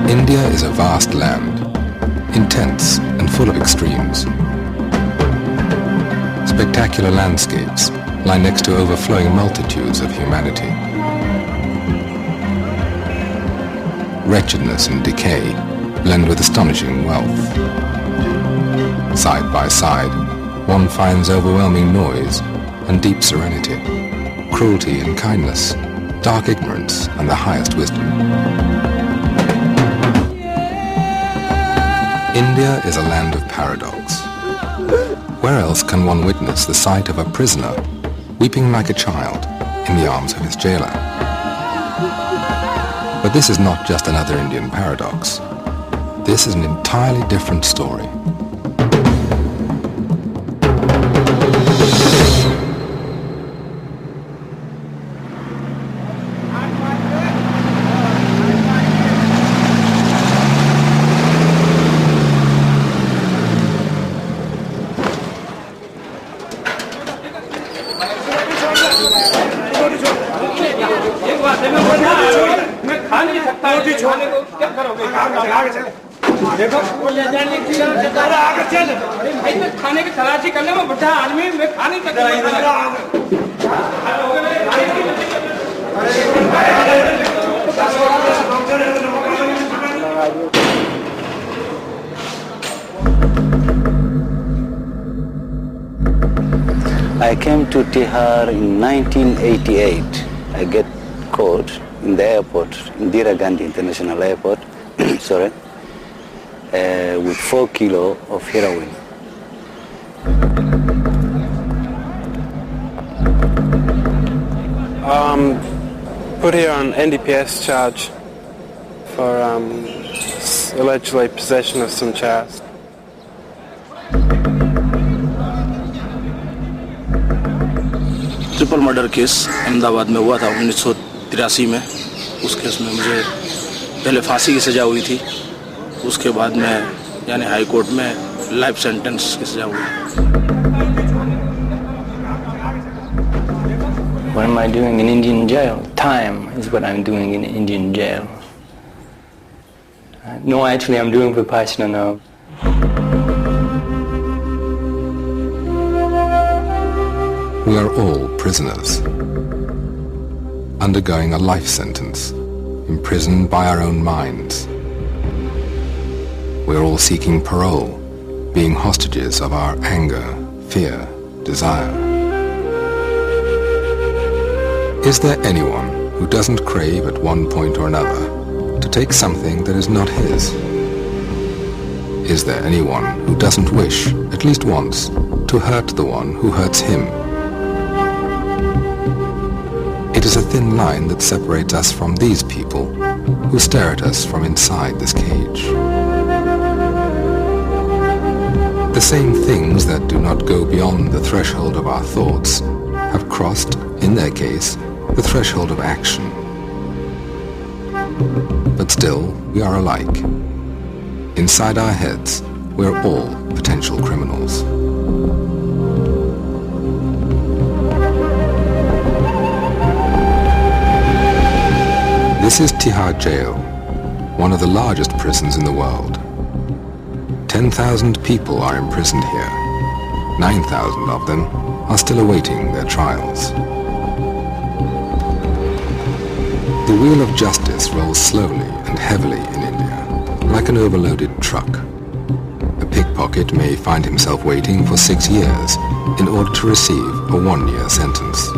India is a vast land, intense and full of extremes. Spectacular landscapes lie next to overflowing multitudes of humanity. Wretchedness and decay blend with astonishing wealth. Side by side, one finds overwhelming noise and deep serenity, cruelty and kindness, dark ignorance and the highest wisdom. India is a land of paradox. Where else can one witness the sight of a prisoner weeping like a child in the arms of his jailer? But this is not just another Indian paradox. This is an entirely different story. I came to Tihar in 1988. I get caught in the airport, Indira Gandhi International Airport, sorry, with 4 kilos of heroin. Put here on NDPS charge for allegedly possession of some chast. Triple murder case Ahmedabad में हुआ था 1983 में। उस case में मुझे पहले फांसी की सज़ा हुई थी, उसके बाद में यानी हाई कोर्ट में लाइफ सेंटेंस की सज़ा हुई। What am I doing in Indian jail? Time is what I'm doing in Indian jail. No, actually I'm doing Vipassana now. We are all prisoners, undergoing a life sentence, imprisoned by our own minds. We are all seeking parole, being hostages of our anger, fear, desire. Is there anyone who doesn't crave at one point or another to take something that is not his? Is there anyone who doesn't wish, at least once, to hurt the one who hurts him? It is a thin line that separates us from these people who stare at us from inside this cage. The same things that do not go beyond the threshold of our thoughts have crossed, in their case, the threshold of action. But still, we are alike. Inside our heads, we're all potential criminals. This is Tihar Jail, one of the largest prisons in the world. 10,000 people are imprisoned here. 9,000 of them are still awaiting their trials. The wheel of justice rolls slowly and heavily in India, like an overloaded truck. A picked pickpocket may find himself waiting for 6 years in order to receive a 1-year sentence.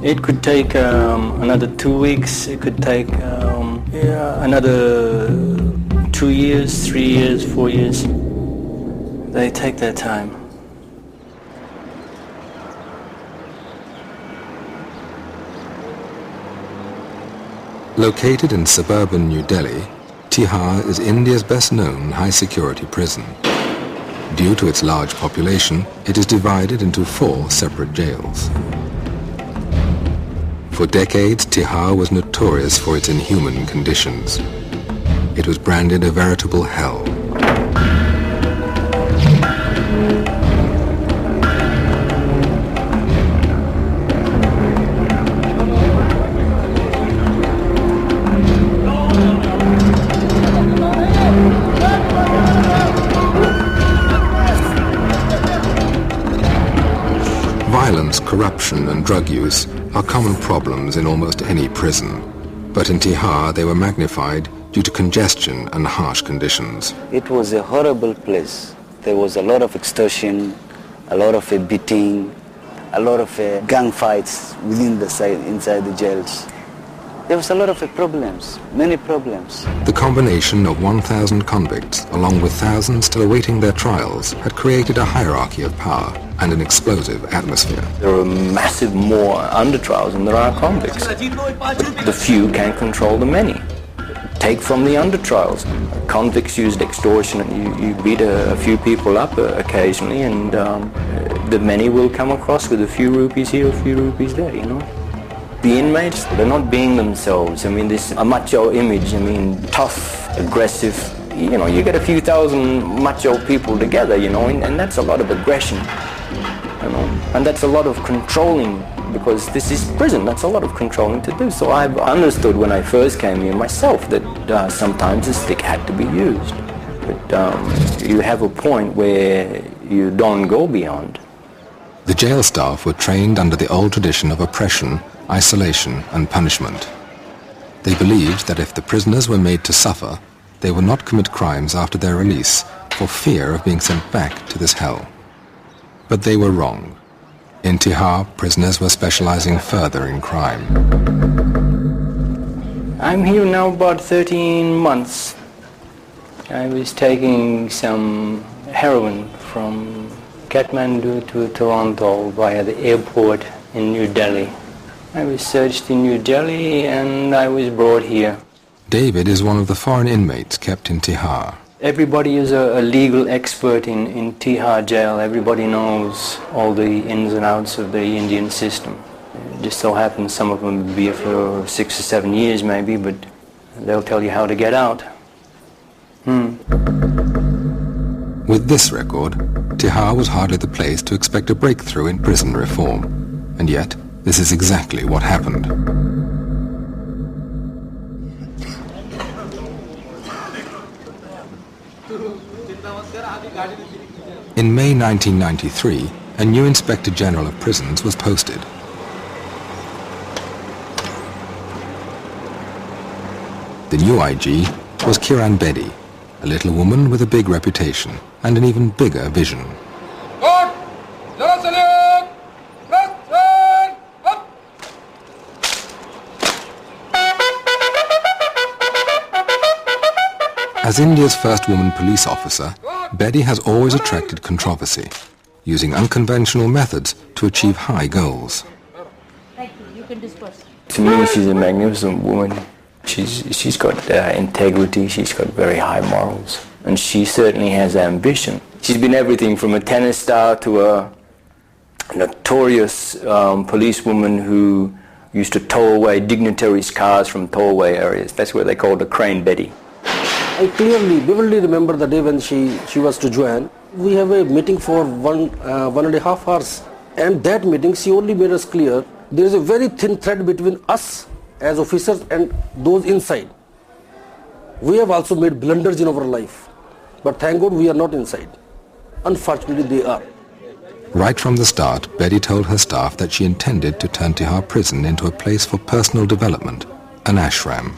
It could take another 2 weeks. It could take another 2 years, 3 years, 4 years. They take their time. Located in suburban New Delhi, Tihar is India's best-known high-security prison. Due to its large population, it is divided into 4 separate jails. For decades, Tihar was notorious for its inhuman conditions. It was branded a veritable hell. Violence, corruption and drug use are common problems in almost any prison. But in Tihar they were magnified due to congestion and harsh conditions. It was a horrible place. There was a lot of extortion, a lot of beating, a lot of gang fights inside the jails. There was a lot of problems, many problems. The combination of 1,000 convicts, along with thousands still awaiting their trials, had created a hierarchy of power and an explosive atmosphere. There are massive more under-trials than there are convicts. The few can control the many. Take from the under-trials. Convicts used extortion, and you beat a few people up occasionally, and the many will come across with a few rupees here, a few rupees there, you know. The inmates, they're not being themselves. I mean, this a macho image, I mean, tough, aggressive. You know, you get a few thousand macho people together, you know, and that's a lot of aggression, you know, and that's a lot of controlling, because this is prison. That's a lot of controlling to do. So I've understood when I first came here myself that sometimes the stick had to be used. But you have a point where you don't go beyond. The jail staff were trained under the old tradition of oppression, isolation and punishment. They believed that if the prisoners were made to suffer, they would not commit crimes after their release for fear of being sent back to this hell. But they were wrong. In Tihar, prisoners were specializing further in crime. I'm here now about 13 months. I was taking some heroin from Kathmandu to Toronto via the airport in New Delhi. I was searched in New Delhi and I was brought here. David is one of the foreign inmates kept in Tihar. Everybody is a legal expert in Tihar jail. Everybody knows all the ins and outs of the Indian system. It just so happens some of them will be here for 6 or 7 years maybe, but they'll tell you how to get out. With this record, Tihar was hardly the place to expect a breakthrough in prison reform. And yet, this is exactly what happened. In May 1993, a new Inspector General of Prisons was posted. The new IG was Kiran Bedi, a little woman with a big reputation and an even bigger vision. As India's first woman police officer, Bedi has always attracted controversy, using unconventional methods to achieve high goals. To me, she's a magnificent woman. She's got integrity, she's got very high morals, and she certainly has ambition. She's been everything from a tennis star to a notorious policewoman who used to tow away dignitaries' cars from towaway areas. That's where they called her Crane Betty. I vividly remember the day when she was to join. We have a meeting for 1.5 hours, and that meeting she only made us clear there is a very thin thread between us as officers and those inside. We have also made blunders in our life, but thank God we are not inside. Unfortunately, they are. Right from the start, Betty told her staff that she intended to turn Tihar prison into a place for personal development, an ashram.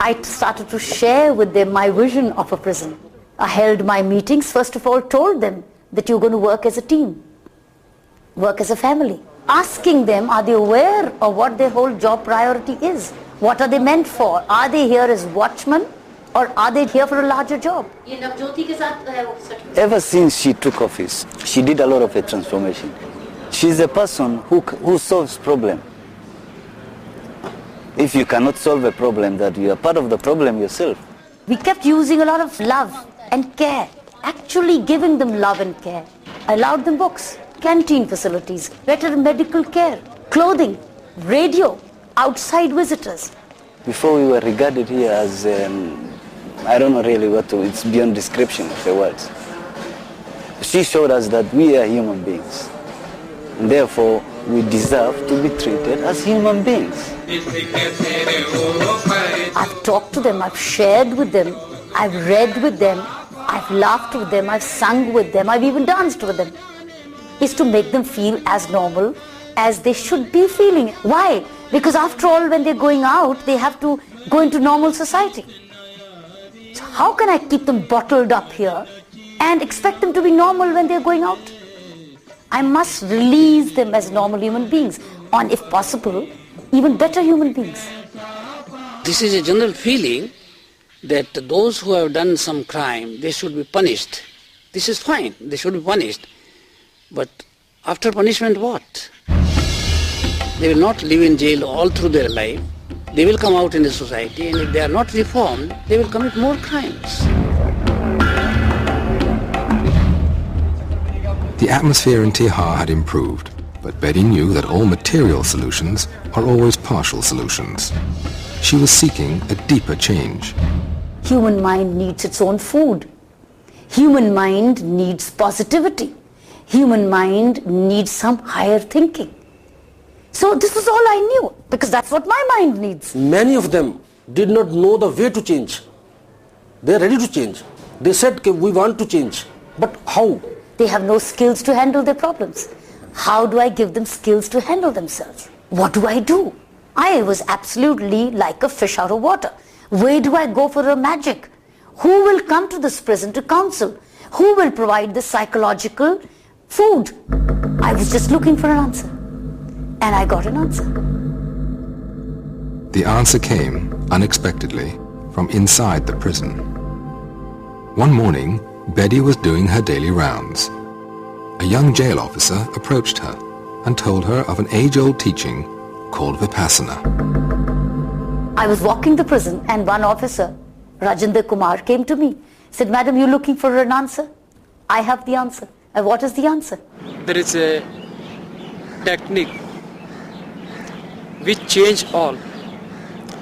I started to share with them my vision of a prison. I held my meetings, first of all told them that you're going to work as a team, work as a family. Asking them, are they aware of what their whole job priority is? What are they meant for? Are they here as watchmen or are they here for a larger job? Ever since she took office, she did a lot of a transformation. She's a person who solves problem. If you cannot solve a problem, that you are part of the problem yourself. We kept using a lot of love and care, actually giving them love and care. I allowed them books, canteen facilities, better medical care, clothing, radio, outside visitors. Before we were regarded here as, I don't know really what to, it's beyond description of the words. She showed us that we are human beings. And therefore, we deserve to be treated as human beings. I've talked to them, I've shared with them, I've read with them, I've laughed with them, I've sung with them, I've even danced with them. Is to make them feel as normal as they should be feeling. Why? Because after all, when they're going out, they have to go into normal society. So how can I keep them bottled up here and expect them to be normal when they're going out? I must release them as normal human beings, and if possible, even better human beings. This is a general feeling that those who have done some crime, they should be punished. This is fine, they should be punished. But after punishment, what? They will not live in jail all through their life. They will come out in the society, and if they are not reformed, they will commit more crimes. The atmosphere in Tihar had improved, but Betty knew that all material solutions are always partial solutions. She was seeking a deeper change. Human mind needs its own food. Human mind needs positivity. Human mind needs some higher thinking. So this was all I knew, because that's what my mind needs. Many of them did not know the way to change. They are ready to change. They said, we want to change. But how? They have no skills to handle their problems. How do I give them skills to handle themselves? What do I do? I was absolutely like a fish out of water. Where do I go for a magic? Who will come to this prison to counsel? Who will provide the psychological food? I was just looking for an answer. And I got an answer. The answer came, unexpectedly, from inside the prison. One morning, Betty was doing her daily rounds. A young jail officer approached her and told her of an age-old teaching called Vipassana. I was walking the prison and one officer, Rajendra Kumar, came to me. Said, Madam, you're looking for an answer? I have the answer. And what is the answer? There is a technique which change all.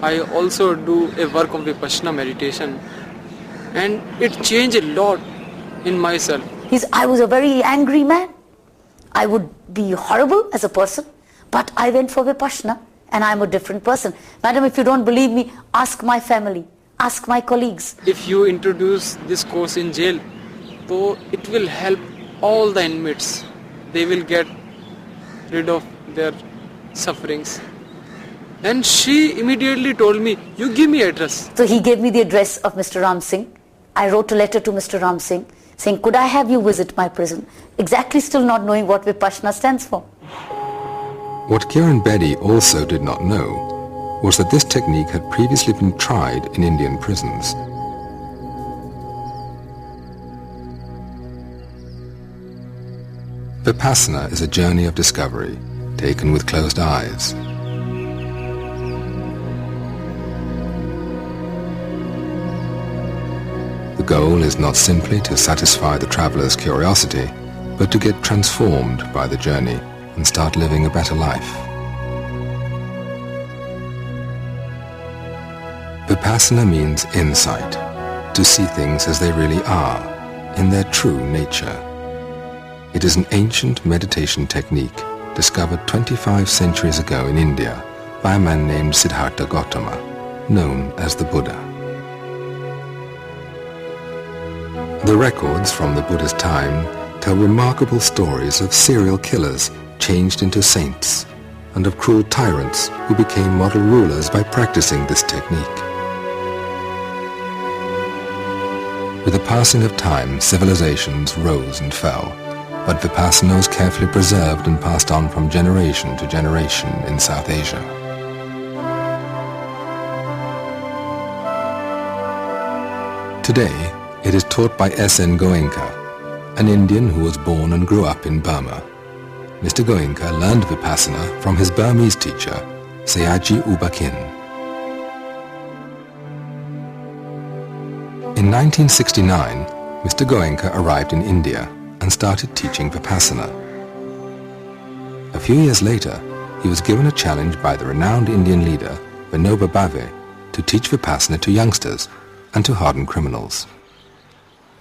I also do a work of Vipassana meditation, and it changed a lot in myself. I was a very angry man. I would be horrible as a person, but I went for Vipassana and I'm a different person. Madam, if you don't believe me, ask my family, ask my colleagues. If you introduce this course in jail, so it will help all the inmates. They will get rid of their sufferings. And she immediately told me, you give me address. So he gave me the address of Mr. Ram Singh. I wrote a letter to Mr. Ram Singh saying, could I have you visit my prison? Exactly still not knowing what Vipassana stands for. What Kiran Bedi also did not know was that this technique had previously been tried in Indian prisons. Vipassana is a journey of discovery, taken with closed eyes. The goal is not simply to satisfy the traveler's curiosity, but to get transformed by the journey and start living a better life. Vipassana means insight, to see things as they really are, in their true nature. It is an ancient meditation technique discovered 25 centuries ago in India by a man named Siddhartha Gautama, known as the Buddha. The records from the Buddha's time tell remarkable stories of serial killers changed into saints and of cruel tyrants who became model rulers by practicing this technique. With the passing of time, civilizations rose and fell, but Vipassana was carefully preserved and passed on from generation to generation in South Asia. Today, it is taught by S.N. Goenka, an Indian who was born and grew up in Burma. Mr. Goenka learned Vipassana from his Burmese teacher, Sayaji Ubakin. In 1969, Mr. Goenka arrived in India and started teaching Vipassana. A few years later, he was given a challenge by the renowned Indian leader, Vinoba Bhave, to teach Vipassana to youngsters and to hardened criminals.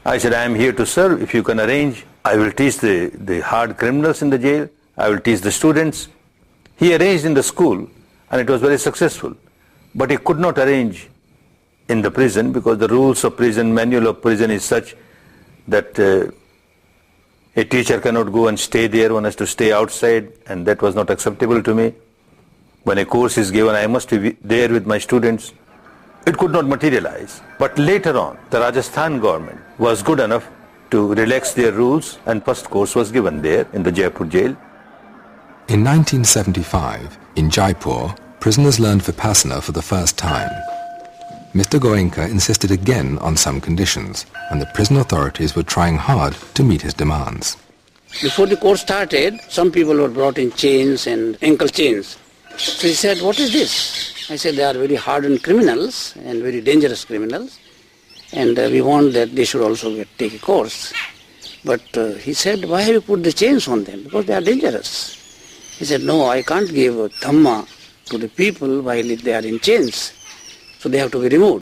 I said, I am here to serve. If you can arrange, I will teach the hard criminals in the jail. I will teach the students. He arranged in the school and it was very successful. But he could not arrange in the prison because the rules of prison, manual of prison is such that a teacher cannot go and stay there. One has to stay outside, and that was not acceptable to me. When a course is given, I must be there with my students. It could not materialize. But later on, the Rajasthan government was good enough to relax their rules, and first course was given there in the Jaipur jail. In 1975, in Jaipur, prisoners learned Vipassana for the first time. Mr. Goenka insisted again on some conditions, and the prison authorities were trying hard to meet his demands. Before the course started, some people were brought in chains and ankle chains. So he said, what is this? I said, they are very hardened criminals and very dangerous criminals, and we want that they should also take a course. But he said, why have you put the chains on them? Because they are dangerous. He said, no, I can't give Dhamma to the people while they are in chains. So they have to be removed.